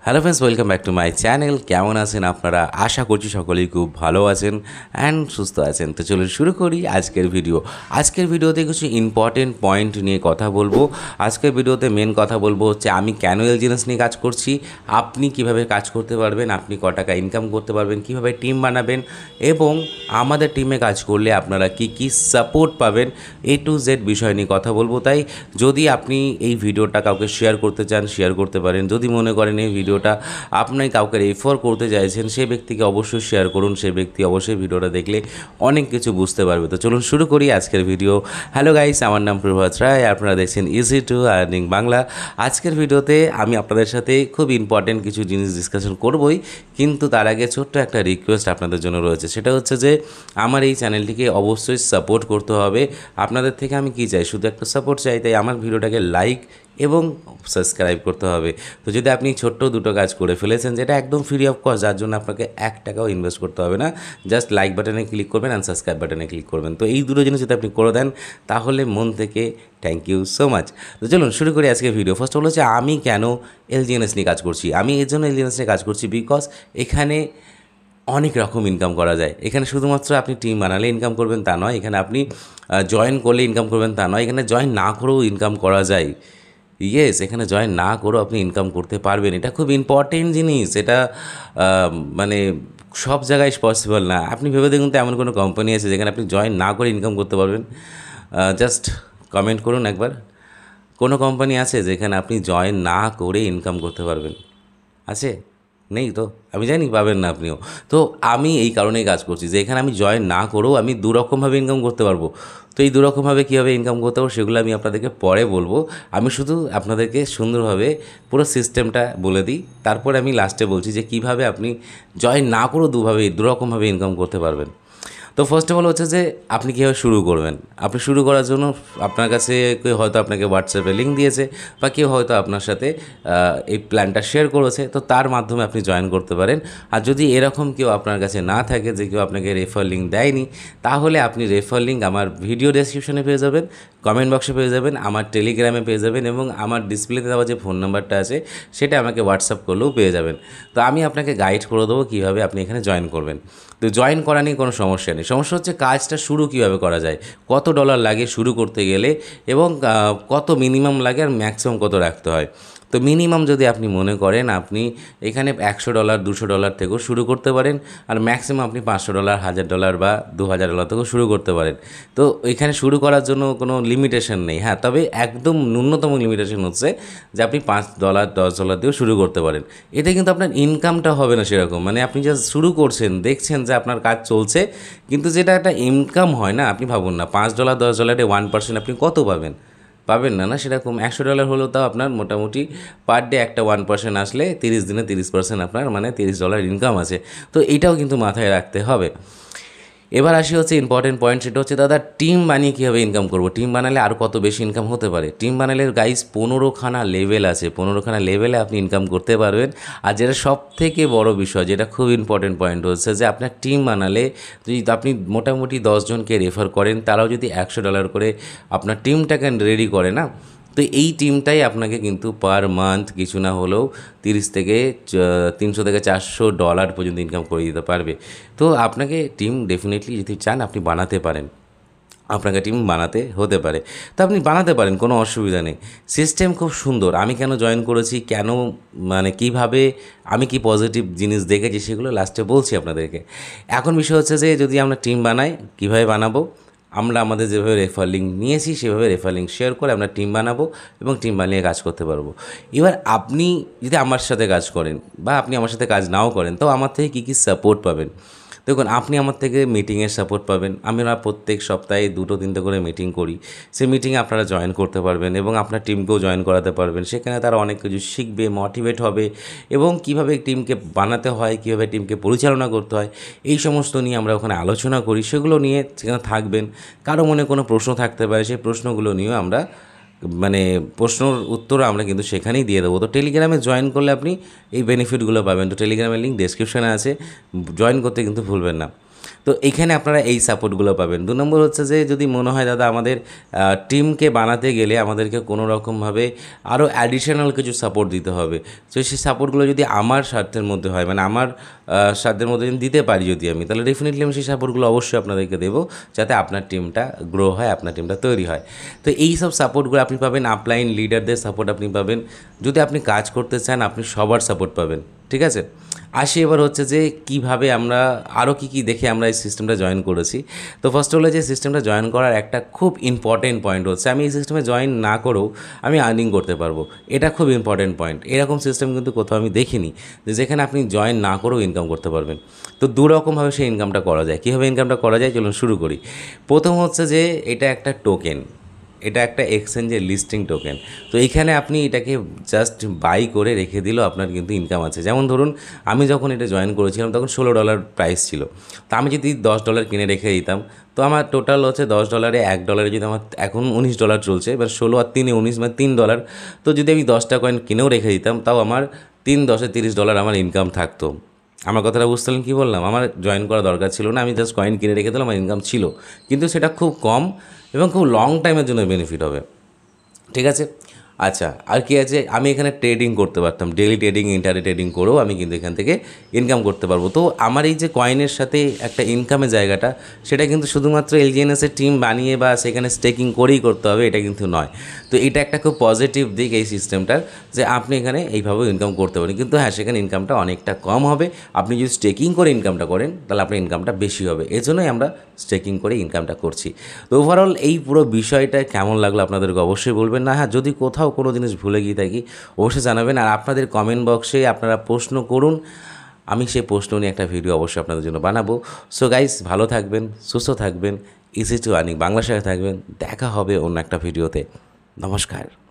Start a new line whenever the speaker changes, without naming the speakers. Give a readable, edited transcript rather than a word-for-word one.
Hello friends, welcome back to my channel. কেমন আছেন আপনারা? আশা করছি সকলেই খুব ভালো আছেন অ্যান্ড সুস্থ আছেন। তো চলুন শুরু করি আজকের ভিডিও। আজকের ভিডিওতে কিছু ইম্পর্টেন্ট পয়েন্ট নিয়ে কথা বলবো। আজকের ভিডিওতে মেন কথা বলবো হচ্ছে আমি কেন এলজিএনএস নিয়ে কাজ করছি, আপনি কিভাবে কাজ করতে পারবেন, আপনি ক টাকা ইনকাম করতে পারবেন, কিভাবে টিম বানাবেন এবং আমাদের টিমে কাজ করলে আপনারা কি কি সাপোর্ট পাবেন, A to Z বিষয় নিয়ে কথা বলবো। তাই যদি আপনি এই ভিডিওটা কাউকে শেয়ার করতে চান, শেয়ার করতে পারেন। যদি মনে করেন এই ভিডিওটা আপনি কাউকে রেফার করতে চাইছেন, সেই ব্যক্তিকে অবশ্যই শেয়ার করুন। সেই ব্যক্তি অবশ্যই ভিডিওটা দেখলে অনেক কিছু বুঝতে পারবে। তো চলুন শুরু করি আজকের ভিডিও। হ্যালো গাইস, আমার নাম প্রভাত রায়, আপনারা দেখছেন ইজি টু আর্নিং বাংলা। আজকের ভিডিওতে আমি আপনাদের সাথে খুব ইম্পর্টেন্ট কিছু জিনিস ডিসকাশন করবই, কিন্তু তার আগে ছোট্ট একটা রিকোয়েস্ট আপনাদের জন্য রয়েছে। সেটা হচ্ছে যে আমার এই চ্যানেলটিকে অবশ্যই সাপোর্ট করতে হবে। আপনাদের থেকে আমি কি চাই? শুধু একটা সাপোর্ট চাই। তাই আমার ভিডিওটাকে লাইক এবং সাবস্ক্রাইব করতে হবে। তো যদি আপনি ছোট্ট দুটো কাজ করে ফেলেছেন, যেটা একদম ফ্রি অফ কস্ট, যার জন্য আপনাকে 1 টাকাও ইনভেস্ট করতে হবে না, জাস্ট লাইক বাটনে ক্লিক করবেন অ্যান্ড সাবস্ক্রাইব বাটনে ক্লিক করবেন। তো এই দুটো জিনিস যদি আপনি করে দেন, তাহলে মন থেকে থ্যাংক ইউ সো মাচ। তো চলুন শুরু করি আজকে ভিডিও। ফার্স্ট অফ অল হচ্ছে আমি কেন এলজিএনএস নিয়ে কাজ করছি। আমি এর জন্য এলজিএনএস নিয়ে কাজ করছি বিকজ এখানে অনেক রকম ইনকাম করা যায়। এখানে শুধুমাত্র আপনি টিম বানালে ইনকাম করবেন তা নয়, এখানে আপনি জয়েন করলে ইনকাম করবেন তা নয়, এখানে জয়েন না করেও ইনকাম করা যায়। ইয়েস, এখানে জয়েন না করেও আপনি ইনকাম করতে পারবেন। এটা খুব ইম্পর্টেন্ট জিনিস। এটা মানে সব জায়গায় পসিবল না। আপনি ভেবে দেখুন তো, এমন কোনো কোম্পানি আছে যেখানে আপনি জয়েন না করে ইনকাম করতে পারবেন? জাস্ট কমেন্ট করুন একবার। কোনো কোম্পানি আছে যেখানে আপনি জয়েন না করে ইনকাম করতে পারবেন? আছে? নেই তো। আমি জানি পাবেন না আপনিও। তো আমি এই কারণেই কাজ করছি যে এখানে আমি জয়েন না করেও আমি দুরকমভাবে ইনকাম করতে পারবো। তো এই দুরকমভাবে কীভাবে ইনকাম করতে পারবো সেগুলো আমি আপনাদেরকে পরে বলবো। আমি শুধু আপনাদেরকে সুন্দরভাবে পুরো সিস্টেমটা বলে দিই, তারপরে আমি লাস্টে বলছি যে কীভাবে আপনি জয়েন না করেও দুরকমভাবে ইনকাম করতে পারবেন। তো ফার্স্ট অফ অল হচ্ছে যে আপনি কীভাবে শুরু করবেন। আপনি শুরু করার জন্য আপনার কাছে কেউ হয়তো আপনাকে হোয়াটসঅ্যাপে লিঙ্ক দিয়েছে, বা কেউ হয়তো আপনার সাথে এই প্ল্যানটা শেয়ার করেছে, তো তার মাধ্যমে আপনি জয়েন করতে পারেন। আর যদি এরকম কেউ আপনার কাছে না থাকে, যে কেউ আপনাকে রেফার লিঙ্ক দেয়নি, তাহলে আপনি রেফার লিঙ্ক আমার ভিডিও ডেসক্রিপশনে পেয়ে যাবেন, কমেন্ট বক্সে পেয়ে যাবেন, আমার টেলিগ্রামে পেয়ে যাবেন, এবং আমার ডিসপ্লেতে দেওয়া যে ফোন নাম্বারটা আছে সেটা আমাকে হোয়াটসঅ্যাপ করলেও পেয়ে যাবেন। তো আমি আপনাকে গাইড করে দেবো কীভাবে আপনি এখানে জয়েন করবেন। তো জয়েন করা নিয়ে কোনো সমস্যা নেই। সমস্যা হচ্ছে কাজটা শুরু কীভাবে করা যায়, কত ডলার লাগে শুরু করতে গেলে, এবং কত মিনিমাম লাগে আর ম্যাক্সিমাম কত রাখতে হয়। তো মিনিমাম যদি আপনি মনে করেন, আপনি এখানে $100 $200 থেকেও শুরু করতে পারেন, আর ম্যাক্সিমাম আপনি $500 $1000 বা $2000 থেকেও শুরু করতে পারেন। তো এখানে শুরু করার জন্য কোনো লিমিটেশন নেই। হ্যাঁ, তবে একদম ন্যূনতম লিমিটেশন হচ্ছে যে আপনি $5 $10 দিয়েও শুরু করতে পারেন। এতে কিন্তু আপনার ইনকামটা হবে না সেরকম, মানে আপনি জাস্ট শুরু করছেন, দেখছেন যে আপনার কাজ চলছে, কিন্তু যেটা একটা ইনকাম হয় না, আপনি ভাবুন না $5 $10 1% আপনি কত পাবেন? পাবেন না, না সেরকম। $100 হলেও তাও আপনার মোটামুটি পার ডে একটা 1% আসলে 30 দিনে 30% আপনার মানে $30 ইনকাম আছে। তো এইটাও কিন্তু মাথায় রাখতে হবে। এবার আসি হচ্ছে ইম্পর্টেন্ট পয়েন্ট, সেটা হচ্ছে দাদা টিম বানিয়ে কীভাবে ইনকাম করবো, টিম বানালে আর কত বেশি ইনকাম হতে পারে। টিম বানালে গাইস 15খানা লেভেল আছে, 15খানা লেভেলে আপনি ইনকাম করতে পারবেন। আর যেটা সব থেকে বড় বিষয়, যেটা খুব ইম্পর্টেন্ট পয়েন্ট হচ্ছে যে আপনার টিম বানালে যদি আপনি মোটামুটি 10 জনকে রেফার করেন, তারাও যদি $100 করে আপনার টিমটাকে রেডি করে না, তো এই টিমটাই আপনাকে কিন্তু পার মান্থ কিছু না হলেও 30 থেকে 300 থেকে $400 পর্যন্ত ইনকাম করে দিতে পারবে। তো আপনাকে টিম ডেফিনেটলি যদি চান আপনি বানাতে পারেন, আপনাকে টিম বানাতে হতে পারে। তো আপনি বানাতে পারেন, কোনো অসুবিধা নেই। সিস্টেম খুব সুন্দর। আমি কেন জয়েন করেছি, কেন মানে কীভাবে আমি কি পজিটিভ জিনিস দেখেছি সেগুলো লাস্টে বলছি আপনাদেরকে। এখন বিষয় হচ্ছে যে যদি আমরা টিম বানাই, কীভাবে বানাবো, আমরা আমাদের যেভাবে রেফার লিঙ্ক নিয়েছি সেভাবে রেফার লিঙ্ক শেয়ার করে আমরা টিম বানাবো এবং টিম বানিয়ে কাজ করতে পারবো। এবার আপনি যদি আমার সাথে কাজ করেন বা আপনি আমার সাথে কাজ নাও করেন, তো আমার থেকে কী কী সাপোর্ট পাবেন? দেখুন, আপনি আমার থেকে মিটিংয়ের সাপোর্ট পাবেন। আমরা প্রত্যেক সপ্তাহে 2-3টে করে মিটিং করি। সেই মিটিংয়ে আপনারা জয়েন করতে পারবেন এবং আপনার টিমকেও জয়েন করাতে পারবেন। সেখানে তারা অনেক কিছু শিখবে, মোটিভেট হবে, এবং কীভাবে টিমকে বানাতে হয়, কীভাবে টিমকে পরিচালনা করতে হয়, এই সমস্ত নিয়ে আমরা ওখানে আলোচনা করি। সেগুলো নিয়ে সেখানে থাকবেন। কারো মনে কোনো প্রশ্ন থাকতে পারে, সেই প্রশ্নগুলো নিয়েও আমরা মানে প্রশ্নর উত্তরও আমরা কিন্তু সেখানেই দিয়ে দেবো। তো টেলিগ্রামে জয়েন করলে আপনি এই বেনিফিটগুলো পাবেন। তো টেলিগ্রামের লিঙ্ক ডেসক্রিপশানে আছে, জয়েন করতে কিন্তু ভুলবেন না। তো এইখানে আপনারা এই সাপোর্টগুলো পাবেন। 2 নম্বর হচ্ছে যে যদি মনে হয় দাদা আমাদের টিমকে বানাতে গেলে আমাদেরকে কোনো রকমভাবে আরও অ্যাডিশনাল কিছু সাপোর্ট দিতে হবে, তো সেই সাপোর্টগুলো যদি আমার স্বার্থের মধ্যে হয়, মানে আমার স্বার্থের মধ্যে যদি দিতে পারি যদি আমি, তাহলে ডেফিনেটলি আমি সেই সাপোর্টগুলো অবশ্যই আপনাদেরকে দেবো, যাতে আপনার টিমটা গ্রো হয়, আপনার টিমটা তৈরি হয়। তো এই সব সাপোর্টগুলো আপনি পাবেন, আপলাইন লিডারদের সাপোর্ট আপনি পাবেন। যদি আপনি কাজ করতে চান আপনি সবার সাপোর্ট পাবেন, ঠিক আছে। আসি এবার হচ্ছে যে কীভাবে আমরা আরও কী দেখে আমরা এই সিস্টেমটা জয়েন করেছি। তো ফার্স্ট হলো যে সিস্টেমটা জয়েন করার একটা খুব ইম্পর্টেন্ট পয়েন্ট হচ্ছে আমি এই সিস্টেমে জয়েন না করেও আমি আর্নিং করতে পারবো। এটা খুব ইম্পর্টেন্ট পয়েন্ট। এরকম সিস্টেম কিন্তু কোথাও আমি দেখিনি যে যেখানে আপনি জয়েন না করেও ইনকাম করতে পারবেন। তো দুরকমভাবে সেই ইনকামটা করা যায়। কীভাবে ইনকামটা করা যায় চলুন শুরু করি। প্রথম হচ্ছে যে এটা একটা টোকেন, এটা একটা এক্সচেঞ্জের লিস্টিং টোকেন। তো এইখানে আপনি এটাকে জাস্ট বাই করে রেখে দিলেও আপনার কিন্তু ইনকাম আছে। যেমন ধরুন আমি যখন এটা জয়েন করেছিলাম তখন $16 প্রাইস ছিল। তো আমি যদি $10 কিনে রেখে দিতাম, তো আমার টোটাল হচ্ছে $10, $1 যদি আমার এখন $19 চলছে, এবার 16 আর 3 19 মানে $3। তো যদি আমি 10টা কয়েন কিনেও রেখে দিতাম তাও আমার 3 10 $30 আমার ইনকাম থাকতো। আমার কথাটা বুঝতে পারলেন কী বললাম? আমার জয়েন করা দরকার ছিল না, আমি জাস্ট কয়েন কিনে রেখে দিলাম, আমার ইনকাম ছিল। কিন্তু সেটা খুব কম এবং খুব লং টাইমের জন্য বেনিফিট হবে, ঠিক আছে। আচ্ছা, আর কি আছে, আমি এখানে ট্রেডিং করতে পারতাম, ডেইলি ট্রেডিং, ইন্টারডে ট্রেডিং করেও আমি কিন্তু এখান থেকে ইনকাম করতে পারবো। তো আমার এই যে কয়েনের সাথে একটা ইনকামের জায়গাটা, সেটা কিন্তু শুধুমাত্র এলজিএনএসের টিম বানিয়ে বা সেখানে স্টেকিং করেই করতে হবে এটা কিন্তু নয়। তো এটা একটা খুব পজিটিভ দিক এই সিস্টেমটার, যে আপনি এখানে এইভাবেও ইনকাম করতে পারেন। কিন্তু হ্যাঁ, সেখানে ইনকামটা অনেকটা কম হবে। আপনি যদি স্টেকিং করে ইনকামটা করেন তাহলে আপনার ইনকামটা বেশি হবে। এজন্যই আমরা স্টেকিং করে ইনকামটা করছি। তো ওভারঅল এই পুরো বিষয়টা কেমন লাগলো আপনাদেরকে অবশ্যই বলবেন। না হ্যাঁ, যদি কোথাও কোনো জিনিস ভুলে গিয়ে থাকি অবশ্যই জানাবেন। আর আপনাদের কমেন্ট বক্সে আপনারা প্রশ্ন করুন, আমি সেই প্রশ্ন নিয়ে একটা ভিডিও অবশ্যই আপনাদের জন্য বানাবো। সো গাইস, ভালো থাকবেন, সুস্থ থাকবেন, ইজি টু আর্নিং বাংলার সাথে থাকবেন। দেখা হবে অন্য একটা ভিডিওতে। নমস্কার।